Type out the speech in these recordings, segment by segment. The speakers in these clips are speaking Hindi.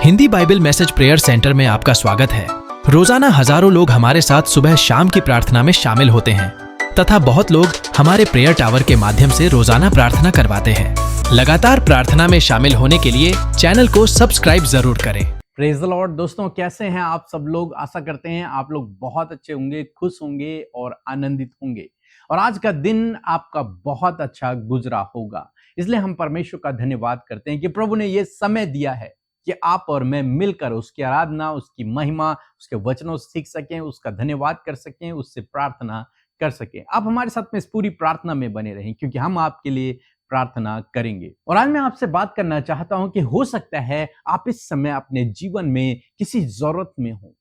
Hindi Bible message prayer centre में आपका स्वागत है। रोजाना हजारों लोग हमारे साथ सुबह शाम की प्रार्थना में शामिल होते हैं तथा बहुत लोग हमारे प्रेयर टावर के माध्यम से रोजाना प्रार्थना करवाते हैं। लगातार प्रार्थना में शामिल होने के लिए चैनल को सब्सक्राइब जरूर करें। Praise the Lord. दोस्तों, कैसे हैं आप सब लोग? आशा करते हैं आप लोग बहुत अच्छे होंगे, खुश होंगे और आनंदित होंगे और आज का दिन आपका बहुत अच्छा गुजरा होगा। इसलिए हम परमेश्वर का धन्यवाद करते हैं कि प्रभु ने ये समय दिया है कि आप और मैं मिलकर उसकी आराधना, उसकी महिमा, उसके वचनों से सीख सकें, उसका धन्यवाद कर सकें, उससे प्रार्थना कर सकें। आप हमारे साथ में इस पूरी प्रार्थना में बने रहें क्योंकि हम आपके लिए प्रार्थना करेंगे। और आज मैं आपसे बात करना चाहता हूं कि हो सकता है आप इस समय अपने जीवन में किसी जरूरत में हो,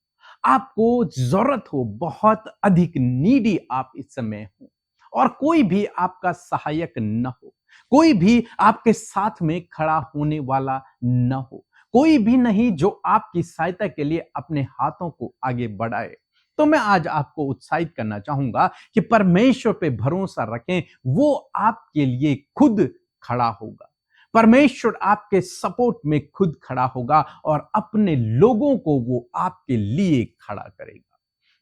आपको जरूरत हो, बहुत अधिक नीडी आप इस समय हो और कोई भी आपका सहायक न हो, कोई भी आपके साथ में खड़ा होने वाला न हो, कोई भी नहीं जो आपकी सहायता के लिए अपने हाथों को आगे बढ़ाए। तो मैं आज आपको उत्साहित करना चाहूंगा कि परमेश्वर पे भरोसा रखें, वो आपके लिए खुद खड़ा होगा। परमेश्वर आपके सपोर्ट में खुद खड़ा होगा और अपने लोगों को वो आपके लिए खड़ा करेगा।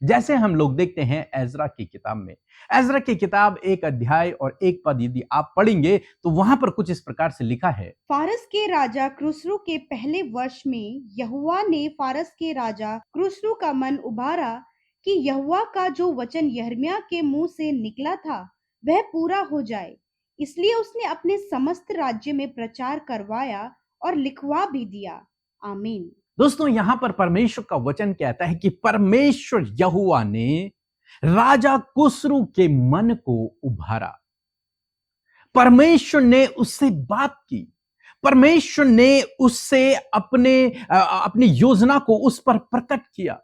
जैसे हम लोग देखते हैं एजरा की किताब में, एजरा की किताब 1 अध्याय और 1 पद यदि आप पढ़ेंगे तो वहां पर कुछ इस प्रकार से लिखा है। फारस के राजा क्रुसरू के पहले वर्ष में यहोवा ने फारस के राजा क्रुसरू का मन उभारा कि यहोवा का जो वचन यिर्मयाह के मुंह से निकला था वह पूरा हो जाए। इसलिए उसने अपने समस्त राज्य में प्रचार करवाया और लिखवा भी दिया। आमीन। दोस्तों, यहां पर परमेश्वर का वचन कहता है कि परमेश्वर यहोवा ने राजा कुस्रू के मन को उभारा। परमेश्वर ने उससे बात की, परमेश्वर ने उससे अपनी योजना को उस पर प्रकट किया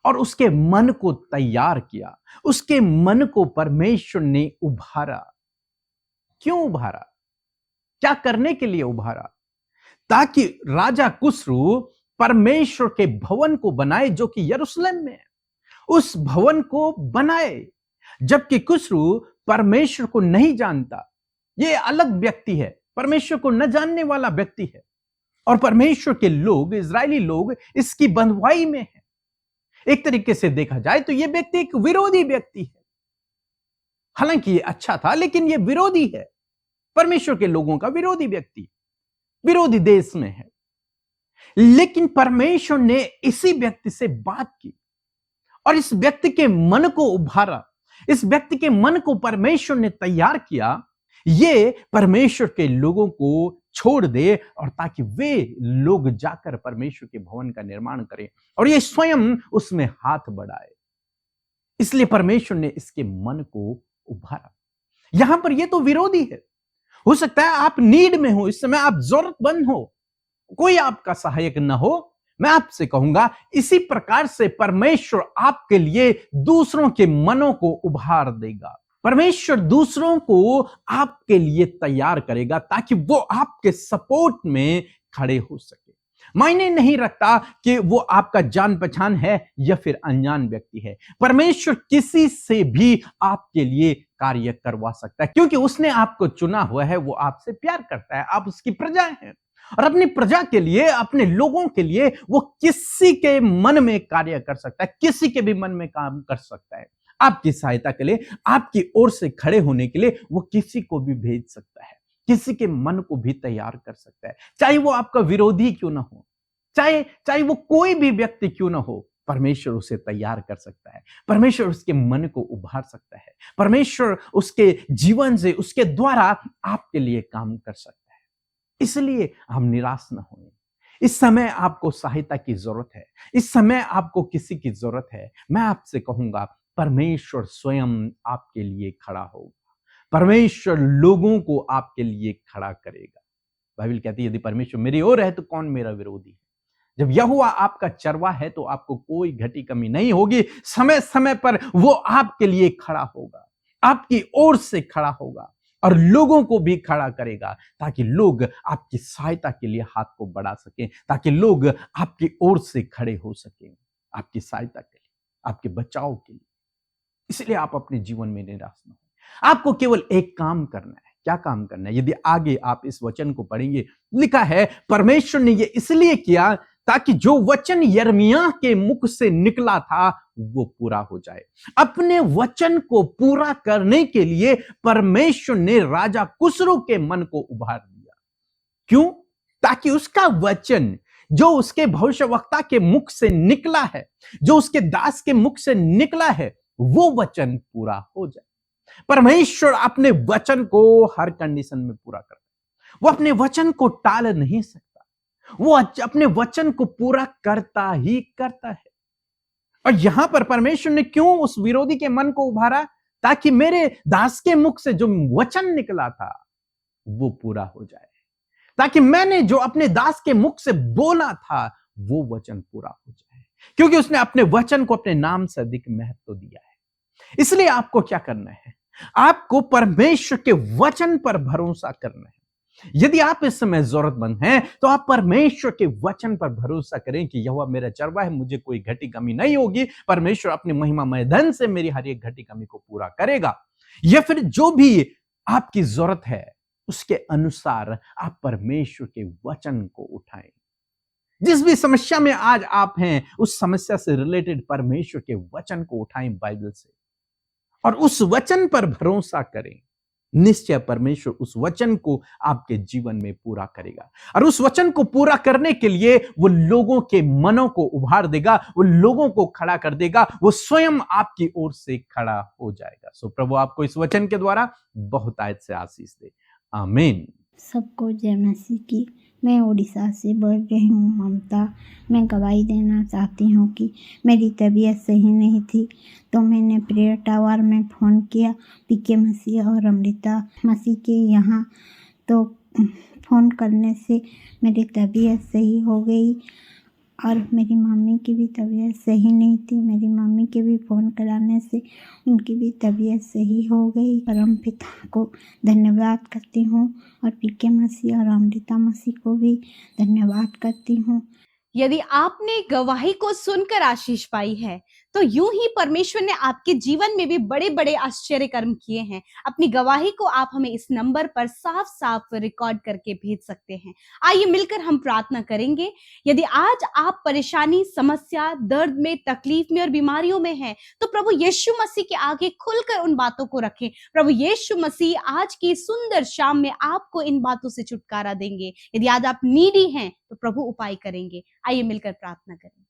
और उसके मन को तैयार किया। उसके मन को परमेश्वर ने उभारा। क्यों उभारा? क्या करने के लिए उभारा? ताकि राजा कुस्रू परमेश्वर के भवन को बनाए जो कि यरूशलेम में है, उस भवन को बनाए। जबकि कुस्रू परमेश्वर को नहीं जानता, ये अलग व्यक्ति है, परमेश्वर को न जानने वाला व्यक्ति है और परमेश्वर के लोग, इजरायली लोग इसकी बंधुआई में है। एक तरीके से देखा जाए तो यह व्यक्ति एक विरोधी व्यक्ति है। हालांकि ये अच्छा था लेकिन यह विरोधी है, परमेश्वर के लोगों का विरोधी व्यक्ति, विरोधी देश में है। लेकिन परमेश्वर ने इसी व्यक्ति से बात की और इस व्यक्ति के मन को उभारा, इस व्यक्ति के मन को परमेश्वर ने तैयार किया, ये परमेश्वर के लोगों को छोड़ दे और ताकि वे लोग जाकर परमेश्वर के भवन का निर्माण करें और ये स्वयं उसमें हाथ बढ़ाए। इसलिए परमेश्वर ने इसके मन को उभारा। यहां पर ये तो विरोधी है। हो सकता है आप नीड में हो, इस समय आप जरूरतमंद हो, कोई आपका सहायक न हो। मैं आपसे कहूंगा इसी प्रकार से परमेश्वर आपके लिए दूसरों के मनों को उभार देगा। परमेश्वर दूसरों को आपके लिए तैयार करेगा ताकि वो आपके सपोर्ट में खड़े हो सके। मायने नहीं रखता कि वो आपका जान पहचान है या फिर अनजान व्यक्ति है। परमेश्वर किसी से भी आपके लिए कार्य करवा सकता है क्योंकि उसने आपको चुना हुआ है, वो आपसे प्यार करता है, आप उसकी प्रजा हैं और अपनी प्रजा के लिए, अपने लोगों के लिए वो किसी के मन में कार्य कर सकता है, किसी के भी मन में काम कर सकता है। आपकी सहायता के लिए, आपकी ओर से खड़े होने के लिए वो किसी को भी भेज सकता है, किसी के मन को भी तैयार कर सकता है, चाहे वो आपका विरोधी क्यों ना हो, चाहे वो कोई भी व्यक्ति क्यों ना हो। परमेश्वर उसे तैयार कर सकता है, परमेश्वर उसके मन को उभार सकता है, परमेश्वर उसके जीवन से, उसके द्वारा आपके लिए काम कर सकता है। इसलिए हम निराश न हों। इस समय आपको सहायता की जरूरत है, इस समय आपको किसी की जरूरत है। मैं आपसे कहूंगा परमेश्वर स्वयं आपके लिए खड़ा होगा, परमेश्वर लोगों को आपके लिए खड़ा करेगा। बाइबल कहती है यदि परमेश्वर मेरी ओर है तो कौन मेरा विरोधी है। जब यहोवा आपका चरवा है तो आपको कोई घटी कमी नहीं होगी। समय समय पर वो आपके लिए खड़ा होगा, आपकी ओर से खड़ा होगा और लोगों को भी खड़ा करेगा ताकि लोग आपकी सहायता के लिए हाथ को बढ़ा सकें, ताकि लोग आपकी ओर से खड़े हो सकें, आपकी सहायता के लिए, आपके बचाव के लिए। इसलिए आप अपने जीवन में निराश न हो। आपको केवल एक काम करना है। क्या काम करना है? यदि आगे आप इस वचन को पढ़ेंगे, लिखा है परमेश्वर ने ये इसलिए किया ताकि जो वचन यिर्मयाह के मुख से निकला था वो पूरा हो जाए। अपने वचन को पूरा करने के लिए परमेश्वर ने राजा कुसरू के मन को उभार दिया। क्यों? ताकि उसका वचन जो उसके भविष्यवक्ता के मुख से निकला है, जो उसके दास के मुख से निकला है, वो वचन पूरा हो जाए। परमेश्वर अपने वचन को हर कंडीशन में पूरा करता है। वो अपने वचन को टाल नहीं सकता। वो अपने वचन को पूरा करता ही करता है। और यहां पर परमेश्वर ने क्यों उस विरोधी के मन को उभारा? ताकि मेरे दास के मुख से जो वचन निकला था वो पूरा हो जाए, ताकि मैंने जो अपने दास के मुख से बोला था वो वचन पूरा हो जाए। क्योंकि उसने अपने वचन को अपने नाम से अधिक महत्व दिया है। इसलिए आपको क्या करना है? आपको परमेश्वर के वचन पर भरोसा करना है। यदि आप इस समय जरूरतमंद हैं तो आप परमेश्वर के वचन पर भरोसा करें कि यहोवा मेरा चरवाहा है, मुझे कोई घटी कमी नहीं होगी। परमेश्वर अपने महिमामय धन से मेरी हर एक घटी कमी को पूरा करेगा। या फिर जो भी आपकी जरूरत है उसके अनुसार आप परमेश्वर के वचन को उठाएं। जिस भी समस्या में आज आप हैं उस समस्या से रिलेटेड परमेश्वर के वचन को उठाएं बाइबल से, और उस वचन पर भरोसा करें। निश्चय परमेश्वर उस वचन को आपके जीवन में पूरा करेगा। और उस वचन को पूरा करने के लिए वो लोगों के मनों को उभार देगा, वो लोगों को खड़ा कर देगा, वो स्वयं आपकी ओर से खड़ा हो जाएगा। सो प्रभु आपको इस वचन के द्वारा बहुत आयत से आशीष दे। आमीन। सबको जय मसीह की। मैं उड़ीसा से बोल रही हूँ ममता। मैं गवाही देना चाहती हूँ कि मेरी तबीयत सही नहीं थी, तो मैंने प्रेयर टावर में फ़ोन किया पीके मसीह और अमृता मसीह के यहाँ। तो फ़ोन करने से मेरी तबीयत सही हो गई और मेरी मम्मी की भी तबीयत सही नहीं थी। मेरी मम्मी के भी फ़ोन कराने से उनकी भी तबीयत सही हो गई। परम पिता को धन्यवाद करती हूँ और पीके मसीह और अमृता मसीह को भी धन्यवाद करती हूँ। यदि आपने गवाही को सुनकर आशीष पाई है तो यूं ही परमेश्वर ने आपके जीवन में भी बड़े बड़े आश्चर्य कर्म किए हैं। अपनी गवाही को आप हमें इस नंबर पर साफ साफ रिकॉर्ड करके भेज सकते हैं। आइए मिलकर हम प्रार्थना करेंगे। यदि आज आप परेशानी, समस्या, दर्द में, तकलीफ में और बीमारियों में हैं तो प्रभु यीशु मसीह के आगे खुलकर उन बातों को रखें। प्रभु यीशु मसीह आज की सुंदर शाम में आपको इन बातों से छुटकारा देंगे। यदि आज आप नीडी हैं तो प्रभु उपाय करेंगे। आइए मिलकर प्रार्थना करें।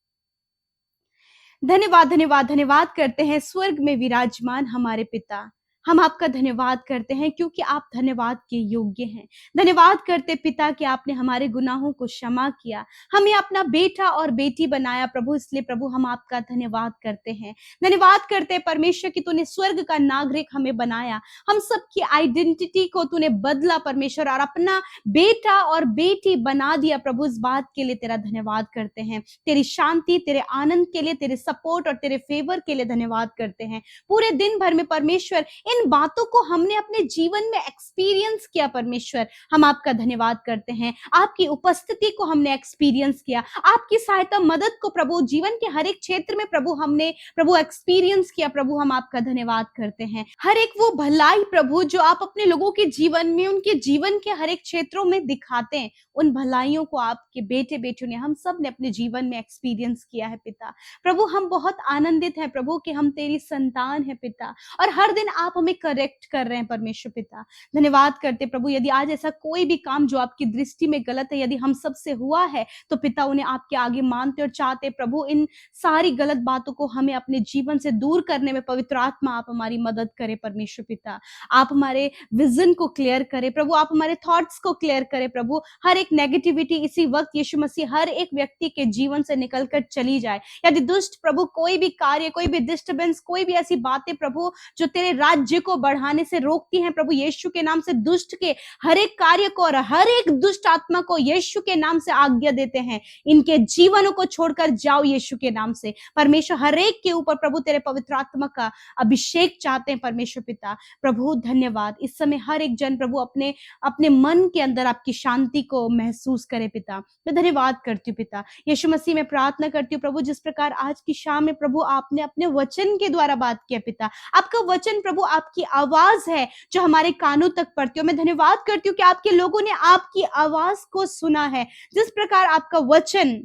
धन्यवाद धन्यवाद धन्यवाद करते हैं स्वर्ग में विराजमान हमारे पिता। हम आपका धन्यवाद करते हैं क्योंकि आप धन्यवाद के योग्य हैं। धन्यवाद करते पिता कि आपने हमारे गुनाहों को क्षमा किया, हमें अपना बेटा और बेटी बनाया प्रभु। इसलिए प्रभु हम आपका धन्यवाद करते हैं। धन्यवाद करते हैं परमेश्वर कि तूने स्वर्ग का नागरिक हमें बनाया, हम सबकी आइडेंटिटी को तूने बदला परमेश्वर और अपना बेटा और बेटी बना दिया प्रभु। इस बात के लिए तेरा धन्यवाद करते हैं। तेरी शांति, तेरे आनंद के लिए, तेरे सपोर्ट और तेरे फेवर के लिए धन्यवाद करते हैं। पूरे दिन भर में परमेश्वर इन बातों को हमने अपने जीवन में एक्सपीरियंस किया परमेश्वर, हम आपका धन्यवाद करते हैं। आपकी उपस्थिति को हमने एक्सपीरियंस किया, आपकी सहायता मदद को प्रभु जीवन के हर एक क्षेत्र में प्रभु हमने प्रभु एक्सपीरियंस किया प्रभु। हम आपका धन्यवाद करते हैं। हर एक वो भलाई प्रभु जो आप अपने लोगों के जीवन में, उनके जीवन के हर एक क्षेत्रों में दिखाते हैं, उन भलाइयों को आपके बेटे बेटियों ने, हम सब ने अपने जीवन में एक्सपीरियंस किया है पिता। प्रभु हम बहुत आनंदित हैं प्रभु कि हम तेरी संतान है पिता, और हर दिन आप हमें करेक्ट कर रहे हैं परमेश्वर पिता। धन्यवाद करते प्रभु यदि आज ऐसा कोई भी काम जो आपकी दृष्टि में गलत है, यदि हम सब से हुआ है तो पिता उन्हें आपके आगे मानते और चाहते प्रभु इन सारी गलत बातों को हमें अपने जीवन से दूर करने में पवित्र आत्मा आप हमारी मदद करें परमेश्वर पिता। आप हमारे विजन को क्लियर करें प्रभु, आप हमारे थॉट्स को क्लियर करें प्रभु। हर एक नेगेटिविटी इसी वक्त यीशु मसीह हर एक व्यक्ति के जीवन से निकलकर चली जाए। यदि दुष्ट प्रभु कोई भी कार्य, कोई भी डिस्टर्बेंस, कोई भी ऐसी बातें प्रभु जो तेरे राज्य को बढ़ाने से रोकती हैं प्रभु, यीशु के नाम से दुष्ट के हर एक कार्य को और हर एक दुष्ट आत्मा को यीशु के नाम से आज्ञा देते हैं, इनके जीवनों को छोड़कर जाओ यीशु के नाम से परमेश्वर। हर एक के ऊपर प्रभु तेरे पवित्र आत्मा का अभिषेक चाहते हैं परमेश्वर पिता। प्रभु धन्यवाद। इस समय हर एक जन प्रभु अपने अपने मन के अंदर आपकी शांति को महसूस करे पिता। मैं धन्यवाद करती हूँ पिता। यीशु मसीह में प्रार्थना करती हूँ प्रभु, जिस प्रकार आज की शाम में प्रभु आपने अपने वचन के द्वारा बात किया पिता, आपका वचन प्रभु आपकी आवाज है जो हमारे कानों तक पड़ती हो। मैं धन्यवाद करती हूँ कि आपके लोगों ने आपकी आवाज को सुना है। जिस प्रकार आपका वचन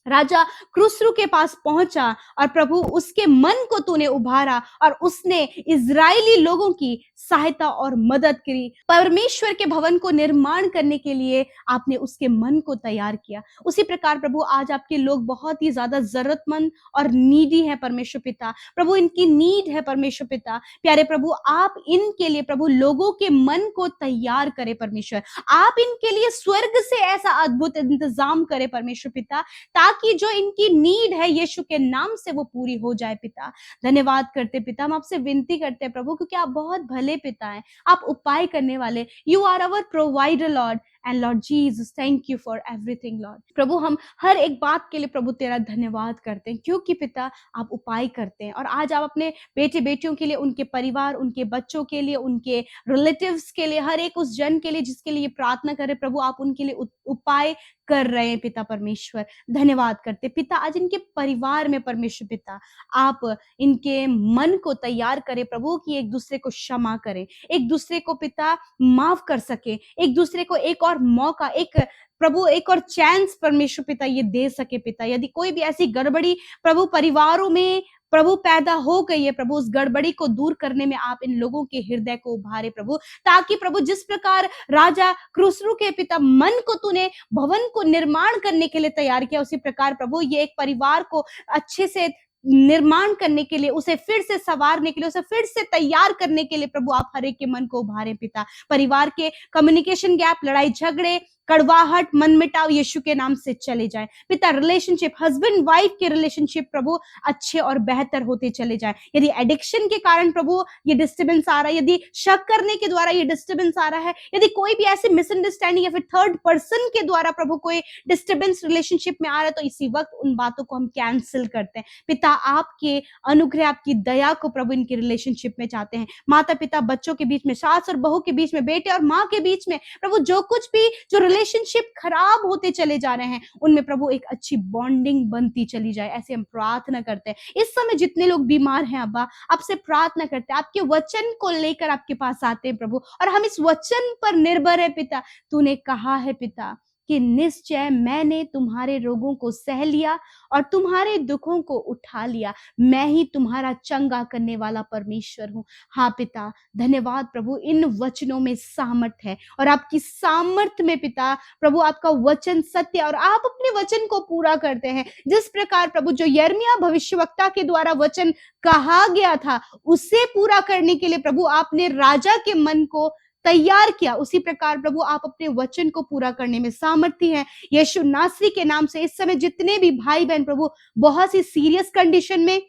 राजा क्रूसरू के पास पहुंचा और प्रभु उसके मन को तूने उभारा और उसने इजरायली लोगों की सहायता और मदद करी। परमेश्वर के भवन को निर्माण करने के लिए आपने उसके मन को तैयार किया। उसी प्रकार प्रभु आज आपके लोग बहुत ही ज्यादा जरूरतमंद और नीडी है परमेश्वर पिता। प्रभु इनकी नीड है परमेश्वर पिता। प्यारे प्रभु आप इनके लिए प्रभु लोगों के मन को तैयार करें परमेश्वर। आप इनके लिए स्वर्ग से ऐसा अद्भुत इंतजाम करें परमेश्वर पिता, ताकि जो इनकी नीड है यीशु के नाम से वो पूरी हो जाए पिता। धन्यवाद करते पिता, हम आपसे विनती करते हैं प्रभु, क्योंकि आप बहुत भले पिता हैं, आप उपाय करने वाले। You are our provider lord and lord Jesus, thank you for everything lord. प्रभु हम हर एक बात के लिए प्रभु तेरा धन्यवाद करते हैं, क्योंकि पिता आप उपाय करते हैं। और आज आप अपने बेटे बेटियों के लिए, उनके परिवार, उनके बच्चों के लिए, उनके रिलेटिव्स के लिए, हर एक उस जन के लिए जिसके लिए प्रार्थना करें प्रभु, आप उनके लिए उपाय कर रहे हैं पिता परमेश्वर। धन्यवाद करते पिता, आज इनके परिवार में परमेश्वर पिता आप इनके मन को तैयार करें प्रभु, कि एक दूसरे को क्षमा करें, एक दूसरे को पिता माफ कर सके, एक दूसरे को एक और मौका, एक प्रभु एक और चांस परमेश्वर पिता ये दे सके पिता। यदि कोई भी ऐसी गड़बड़ी प्रभु परिवारों में प्रभु पैदा हो गई है प्रभु, उस गड़बड़ी को दूर करने में आप इन लोगों के हृदय को उभारे प्रभु, ताकि प्रभु जिस प्रकार राजा क्रूसरू के पिता मन को तूने भवन को निर्माण करने के लिए तैयार किया, उसी प्रकार प्रभु ये एक परिवार को अच्छे से निर्माण करने के लिए, उसे फिर से संवारने के लिए, उसे फिर से तैयार करने के लिए प्रभु आप हर एक के मन को उभारे पिता। परिवार के कम्युनिकेशन गैप, लड़ाई झगड़े, कड़वाहट, मन मिटाव यीशु के नाम से चले जाए पिता। रिलेशनशिप, हस्बैंड वाइफ के रिलेशनशिप प्रभु अच्छे और बेहतर होते चले जाए। यदि एडिक्शन के कारण प्रभु ये डिस्टर्बेंस आ रहा है, यदि शक करने के द्वारा ये डिस्टर्बेंस आ रहा है, यदि कोई भी ऐसी मिसअंडरस्टैंडिंग या फिर थर्ड पर्सन के द्वारा प्रभु कोई डिस्टर्बेंस रिलेशनशिप में आ रहा है, तो इसी वक्त उन बातों को हम कैंसिल करते हैं पिता। आपके अनुग्रह, आपकी दया को प्रभु इनकी रिलेशनशिप में चाहते हैं। माता पिता बच्चों के बीच में, सास और बहू के बीच में, बेटे और माँ के बीच में प्रभु जो कुछ भी जो रिलेशनशिप खराब होते चले जा रहे हैं, उनमें प्रभु एक अच्छी बॉन्डिंग बनती चली जाए, ऐसे हम प्रार्थना करते हैं। इस समय जितने लोग बीमार हैं अब्बा, आपसे प्रार्थना करते हैं, आपके वचन को लेकर आपके पास आते हैं प्रभु, और हम इस वचन पर निर्भर है पिता। तूने कहा है पिता कि निश्चय मैंने तुम्हारे रोगों को सह लिया और तुम्हारे दुखों को उठा लिया, मैं ही तुम्हारा चंगा करने वाला परमेश्वर हूँ। हाँ पिता, धन्यवाद प्रभु, इन वचनों में सामर्थ है, और आपकी सामर्थ में पिता प्रभु आपका वचन सत्य, और आप अपने वचन को पूरा करते हैं। जिस प्रकार प्रभु जो यिर्मयाह भविष्यवक्ता के द्वारा वचन कहा गया था, उसे पूरा करने के लिए प्रभु आपने राजा के मन को तैयार किया, उसी प्रकार प्रभु आप अपने वचन को पूरा करने में सामर्थी हैं। यीशु नासरी के नाम से इस समय जितने भी भाई बहन प्रभु बहुत सी सीरियस कंडीशन में,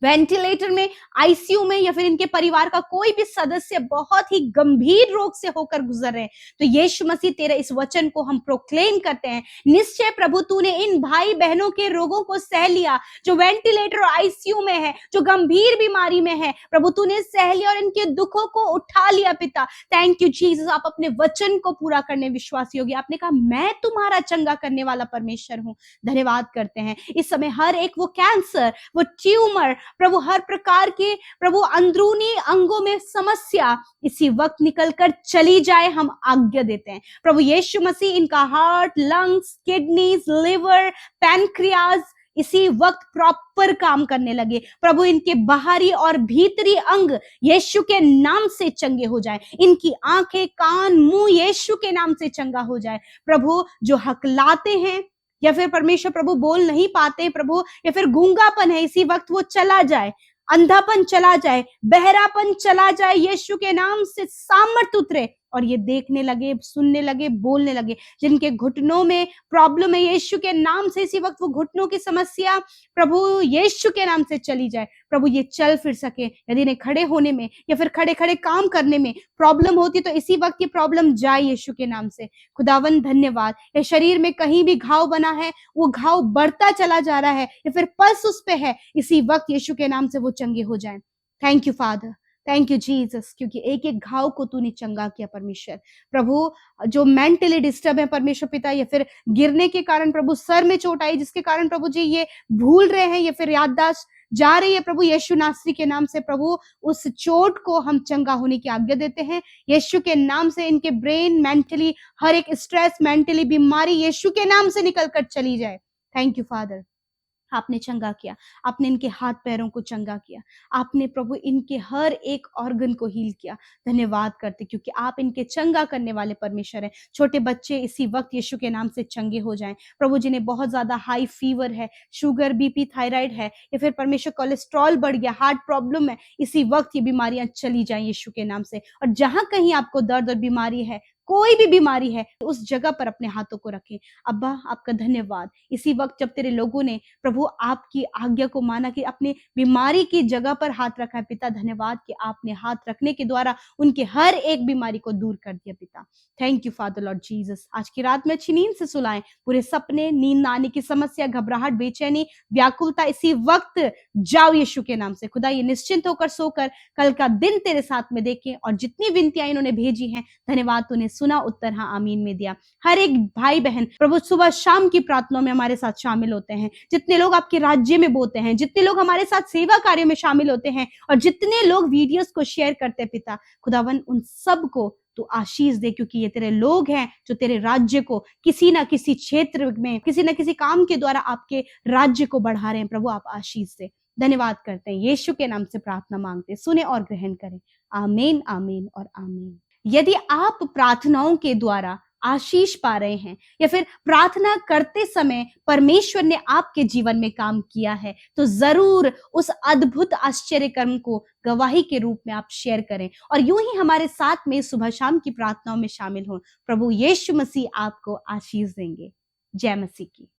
वेंटिलेटर में, आईसीयू में, या फिर इनके परिवार का कोई भी सदस्य बहुत ही गंभीर रोग से होकर गुजर रहे हैं, तो यीशु मसीह तेरे इस वचन को हम प्रोक्लेम करते हैं। निश्चय प्रभु तूने इन भाई बहनों के रोगों को सह लिया, जो वेंटिलेटर और आईसीयू में है, जो गंभीर बीमारी में है प्रभु, तूने सह लिया और इनके दुखों को उठा लिया पिता। थैंक यू जीसस, आप अपने वचन को पूरा करने विश्वासी होगी। आपने कहा मैं तुम्हारा चंगा करने वाला परमेश्वर हूँ। धन्यवाद करते हैं इस समय हर एक वो कैंसर, वो ट्यूमर प्रभु, हर प्रकार के प्रभु अंदरूनी अंगों में समस्या इसी वक्त निकलकर चली जाए, हम आज्ञा देते हैं प्रभु यीशु मसीह। इनका heart, lungs, kidneys, liver, pancreas इसी वक्त प्रॉपर काम करने लगे प्रभु। इनके बाहरी और भीतरी अंग यीशु के नाम से चंगे हो जाए। इनकी आंखें, कान, मुंह यीशु के नाम से चंगा हो जाए प्रभु। जो हकलाते हैं या फिर परमेश्वर प्रभु बोल नहीं पाते प्रभु, या फिर गूंगापन है, इसी वक्त वो चला जाए, अंधापन चला जाए, बहरापन चला जाए, यीशु के नाम से सामर्थ उतरे और ये देखने लगे, सुनने लगे, बोलने लगे। जिनके घुटनों में प्रॉब्लम है, यीशु के नाम से इसी वक्त वो घुटनों की समस्या प्रभु यीशु के नाम से चली जाए प्रभु, ये चल फिर सके। यदि इन्हें खड़े होने में या फिर खड़े खड़े काम करने में प्रॉब्लम होती तो इसी वक्त ये प्रॉब्लम जाए यीशु के नाम से। खुदावन धन्यवाद। या शरीर में कहीं भी घाव बना है, वो घाव बढ़ता चला जा रहा है, या फिर पल्स उस पे है, इसी वक्त यीशु के नाम से वो चंगे हो जाए। Thank you father, thank you Jesus, क्योंकि एक एक घाव को तूने चंगा किया परमेश्वर। प्रभु जो मेंटली डिस्टर्ब है परमेश्वर पिता, या फिर गिरने के कारण प्रभु सर में चोट आई, जिसके कारण प्रभु जी ये भूल रहे हैं या फिर याददाश्त जा रही है प्रभु, यीशु नासरी के नाम से प्रभु उस चोट को हम चंगा होने की आज्ञा देते हैं यीशु के नाम से। इनके ब्रेन, मेंटली हर एक स्ट्रेस, मेंटली बीमारी यीशु के नाम से निकल कर चली जाए। थैंक यू फादर, आपने चंगा किया, आपने इनके हाथ पैरों को चंगा किया, आपने प्रभु इनके हर एक ऑर्गन को हील किया। धन्यवाद करते क्योंकि आप इनके चंगा करने वाले परमेश्वर हैं। छोटे बच्चे इसी वक्त यीशु के नाम से चंगे हो जाएं। प्रभु जिन्हें बहुत ज्यादा हाई फीवर है, शुगर, बीपी, थायराइड है, या फिर परमेश्वर कोलेस्ट्रॉल बढ़ गया, हार्ट प्रॉब्लम है, इसी वक्त ये बीमारियां चली जाएं यीशु के नाम से। और जहां कहीं आपको दर्द और बीमारी है, कोई भी बीमारी है, उस जगह पर अपने हाथों को रखें। अब्बा आपका धन्यवाद, इसी वक्त जब तेरे लोगों ने प्रभु आपकी आज्ञा को माना कि अपनी बीमारी की जगह पर हाथ रखा है, पिता धन्यवाद कि आपने हाथ रखने के द्वारा उनके हर एक बीमारी को दूर कर दिया। पिता thank you father Lord Jesus, आज की रात में अच्छी नींद से सुलाएं। पूरे सपने, नींद आने की समस्या, घबराहट, बेचैनी, व्याकुलता इसी वक्त जाओ यीशु के नाम से। खुदा ये निश्चिंत होकर सोकर कल का दिन तेरे साथ में देखें। और जितनी विनतियां इन्होंने भेजी हैं, धन्यवाद तूने सुना, उत्तर हाँ आमीन में दिया। हर एक भाई बहन प्रभु सुबह शाम की प्रार्थनाओं में हमारे साथ शामिल होते हैं, जितने लोग आपके राज्य में बोते हैं, जितने लोग हमारे साथ सेवा कार्य में शामिल होते हैं, और जितने लोग वीडियोस को शेयर करते हैं, पिता खुदावन उन सब को तू आशीष दे, क्योंकि ये तेरे लोग हैं जो तेरे राज्य को किसी ना किसी क्षेत्र में, किसी ना किसी काम के द्वारा आपके राज्य को बढ़ा रहे हैं। प्रभु आप आशीष दे। धन्यवाद करते हैं, यीशु के नाम से प्रार्थना मांगते, सुने और ग्रहण करें। आमीन, आमीन और आमीन। यदि आप प्रार्थनाओं के द्वारा आशीष पा रहे हैं, या फिर प्रार्थना करते समय परमेश्वर ने आपके जीवन में काम किया है, तो जरूर उस अद्भुत आश्चर्य कर्म को गवाही के रूप में आप शेयर करें, और यूं ही हमारे साथ में सुबह शाम की प्रार्थनाओं में शामिल हों। प्रभु यीशु मसीह आपको आशीष देंगे। जय मसीह की।